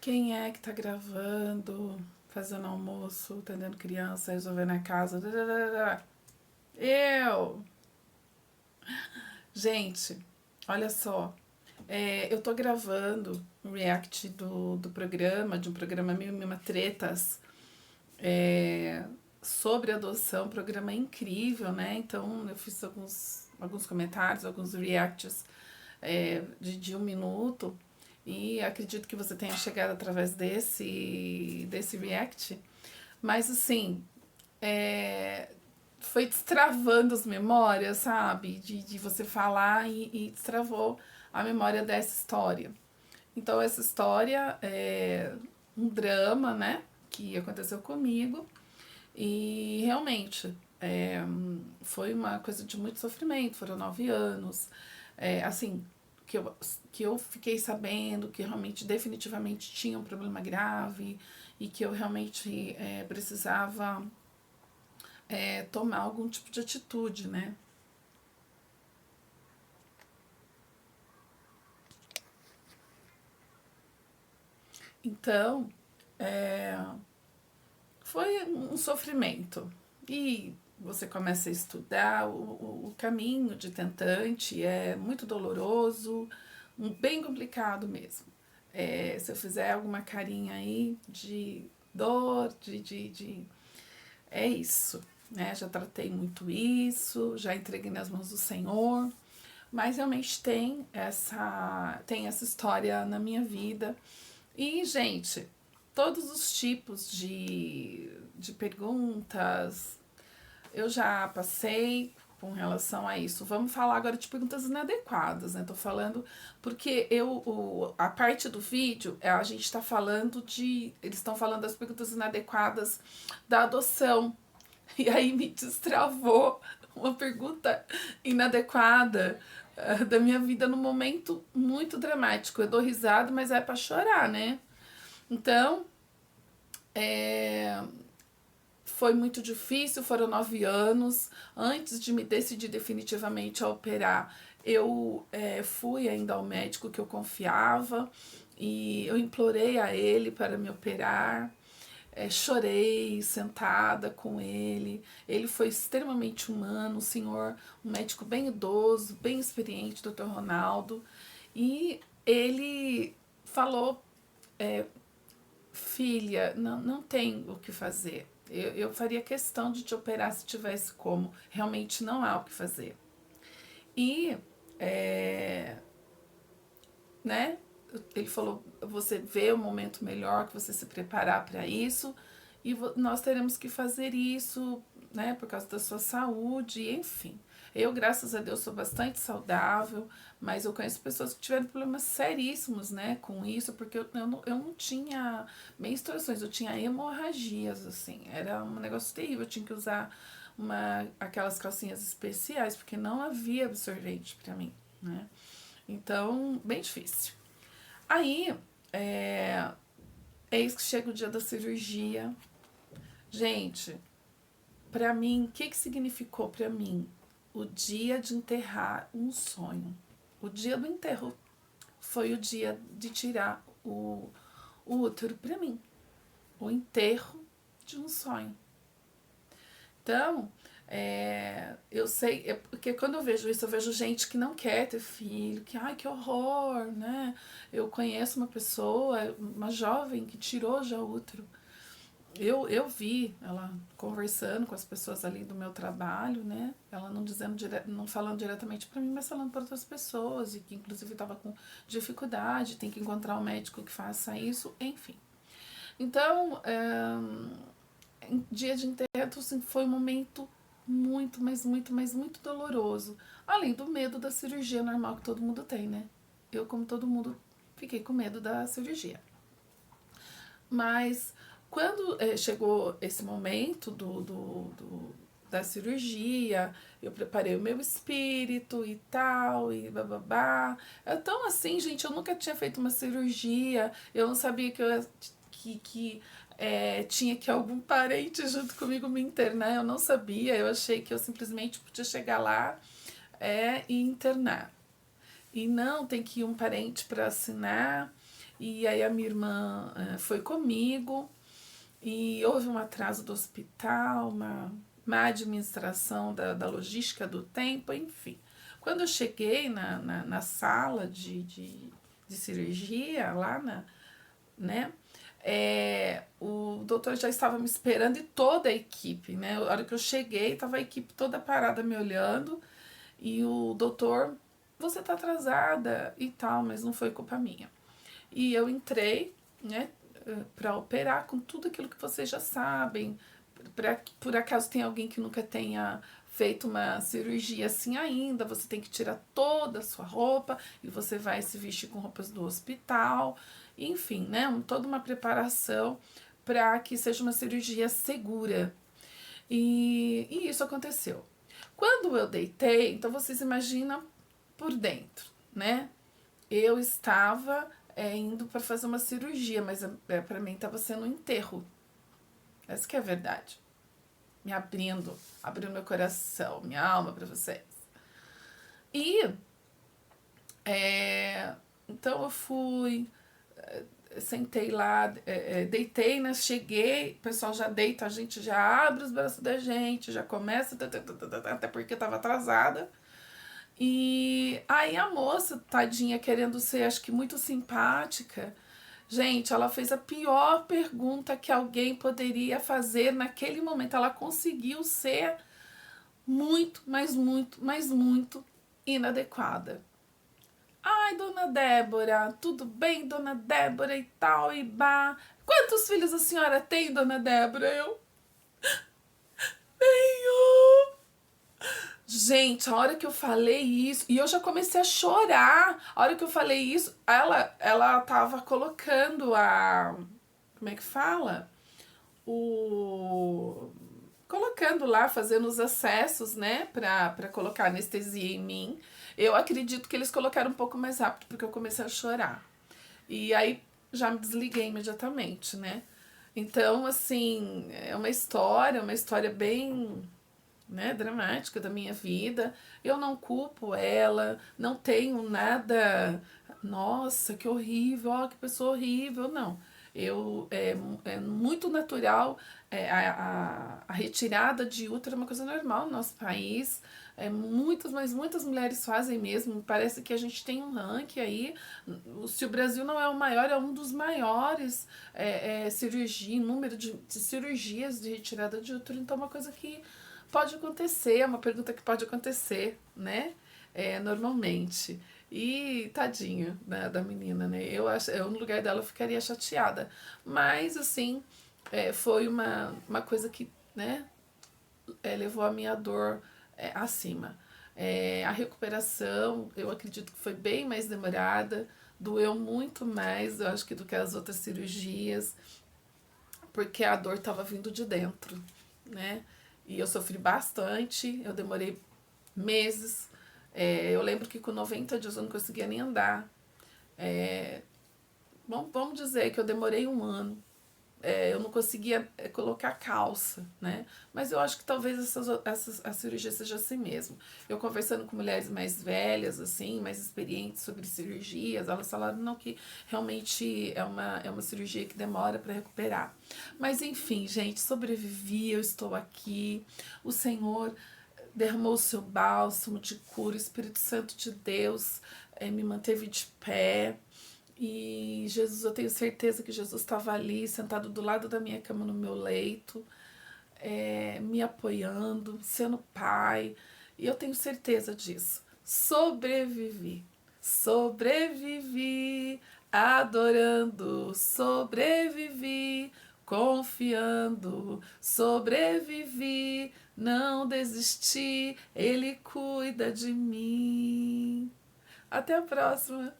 Quem é que tá gravando, fazendo almoço, atendendo criança, resolvendo a casa? Eu! Gente, olha só. Eu tô gravando um react do programa, de um programa Mil e Uma Tretas, é, sobre adoção, um programa incrível, né? Então eu fiz alguns comentários, alguns reacts de 1 minuto. E acredito que você tenha chegado através desse react. Mas assim, é, foi destravando as memórias, sabe? De você falar e destravou a memória dessa história. Então, essa história é um drama, né? Que aconteceu comigo. E realmente foi uma coisa de muito sofrimento. Foram 9 anos. Assim, que eu fiquei sabendo que realmente, definitivamente tinha um problema grave e que eu realmente precisava tomar algum tipo de atitude, né? Então, é, foi um sofrimento. E você começa a estudar, o caminho de tentante é muito doloroso, bem complicado mesmo. Se eu fizer alguma carinha aí de dor, é isso, né? Já tratei muito isso, já entreguei nas mãos do Senhor, mas realmente tem essa história na minha vida. E, gente, todos os tipos de perguntas eu já passei com relação a isso. Vamos falar agora de perguntas inadequadas, né? Tô falando porque a parte do vídeo, a gente tá falando eles estão falando das perguntas inadequadas da adoção. E aí me destravou uma pergunta inadequada da minha vida num momento muito dramático. Eu dou risada, mas é pra chorar, né? Então, é, foi muito difícil, foram 9 anos. Antes de me decidir definitivamente a operar, eu fui ainda ao médico que eu confiava e eu implorei a ele para me operar. Chorei sentada com ele. Ele foi extremamente humano, um senhor, um médico bem idoso, bem experiente, Dr. Ronaldo. E ele falou: é, filha, não tem o que fazer. Eu faria questão de te operar se tivesse como. Realmente não há o que fazer. E, é, né? Ele falou: você vê o momento melhor, que você se preparar para isso, e nós teremos que fazer isso, né, por causa da sua saúde, enfim. Eu, graças a Deus, sou bastante saudável, mas eu conheço pessoas que tiveram problemas seríssimos, né, com isso, porque eu não tinha menstruações, eu tinha hemorragias, assim, era um negócio terrível, eu tinha que usar aquelas calcinhas especiais, porque não havia absorvente para mim, né. Então, bem difícil. Aí, é, eis que chega o dia da cirurgia. Gente, pra mim, o que significou pra mim? O dia de enterrar um sonho. O dia do enterro foi o dia de tirar o útero pra mim. O enterro de um sonho. Então, eu sei, porque quando eu vejo isso, eu vejo gente que não quer ter filho, que, ai, que horror, né? Eu conheço uma pessoa, uma jovem, que tirou já o útero. Eu vi ela conversando com as pessoas ali do meu trabalho, né? Ela não falando diretamente para mim, mas falando para outras pessoas, e que inclusive estava com dificuldade, tem que encontrar um médico que faça isso, enfim. Então, dia de enterro assim, foi um momento muito, mas muito, mas muito doloroso. Além do medo da cirurgia normal que todo mundo tem, né? Eu, como todo mundo, fiquei com medo da cirurgia. Mas quando chegou esse momento da cirurgia, eu preparei o meu espírito e tal, e bababá. Então, assim, gente, eu nunca tinha feito uma cirurgia, eu não sabia que tinha que algum parente junto comigo me internar, eu não sabia, eu achei que eu simplesmente podia chegar lá e internar. E não, tem que ir um parente para assinar. e aí a minha irmã foi comigo, e houve um atraso do hospital, uma má administração da logística do tempo, enfim. Quando eu cheguei na sala de cirurgia, lá né, o doutor já estava me esperando e toda a equipe, né? A hora que eu cheguei, estava a equipe toda parada me olhando e o doutor, você tá atrasada e tal, mas não foi culpa minha. E eu entrei, né, para operar com tudo aquilo que vocês já sabem. Por acaso tem alguém que nunca tenha feito uma cirurgia assim ainda, você tem que tirar toda a sua roupa e você vai se vestir com roupas do hospital, enfim, né, toda uma preparação para que seja uma cirurgia segura. E isso aconteceu. Quando eu deitei, então vocês imaginam por dentro, né? Eu estava indo para fazer uma cirurgia, mas para mim estava sendo um enterro. Essa que é a verdade. Me abrindo meu coração, minha alma para vocês. E então eu fui, sentei lá, deitei, né? Cheguei, o pessoal já deita, a gente já abre os braços da gente, já começa, até porque estava atrasada. E aí a moça, tadinha, querendo ser, acho que muito simpática, gente, ela fez a pior pergunta que alguém poderia fazer naquele momento. Ela conseguiu ser muito, mas muito, mas muito inadequada. Ai, dona Débora, tudo bem, dona Débora e tal, e bah. Quantos filhos a senhora tem, dona Débora? Eu tenho. Gente, a hora que eu falei isso, e eu já comecei a chorar. A hora que eu falei isso, ela tava colocando a. Como é que fala? O. Colocando lá, fazendo os acessos, né, pra colocar anestesia em mim. Eu acredito que eles colocaram um pouco mais rápido, porque eu comecei a chorar. E aí já me desliguei imediatamente, né? Então, assim, é uma história bem, né, dramática da minha vida. Eu não culpo ela, não tenho nada. Nossa, que horrível, ó, que pessoa horrível, não. É muito natural, a retirada de útero é uma coisa normal no nosso país. Mas muitas mulheres fazem mesmo. Parece que a gente tem um ranking aí. Se o Brasil não é o maior, é um dos maiores número de cirurgias de retirada de útero. Então, é uma coisa que pode acontecer, é uma pergunta que pode acontecer, né? Normalmente. E tadinho, né, da menina, né? Eu no lugar dela ficaria chateada. Mas, assim, foi uma coisa que, né, levou a minha dor acima. A recuperação, eu acredito que foi bem mais demorada, doeu muito mais, eu acho que do que as outras cirurgias, porque a dor estava vindo de dentro, né? E eu sofri bastante, eu demorei meses. Eu lembro que com 90 dias eu não conseguia nem andar. Vamos dizer que eu demorei um ano. Eu não conseguia colocar calça, né? Mas eu acho que talvez a cirurgia seja assim mesmo. Eu conversando com mulheres mais velhas, assim, mais experientes sobre cirurgias, elas falaram não, que realmente é uma cirurgia que demora para recuperar. Mas enfim, gente, sobrevivi, eu estou aqui. O Senhor derramou o seu bálsamo de cura, o Espírito Santo de Deus me manteve de pé. E Jesus, eu tenho certeza que Jesus estava ali, sentado do lado da minha cama no meu leito, me apoiando, sendo pai. E eu tenho certeza disso. Sobrevivi. Sobrevivi, adorando. Sobrevivi, confiando. Sobrevivi, não desisti. Ele cuida de mim. Até a próxima.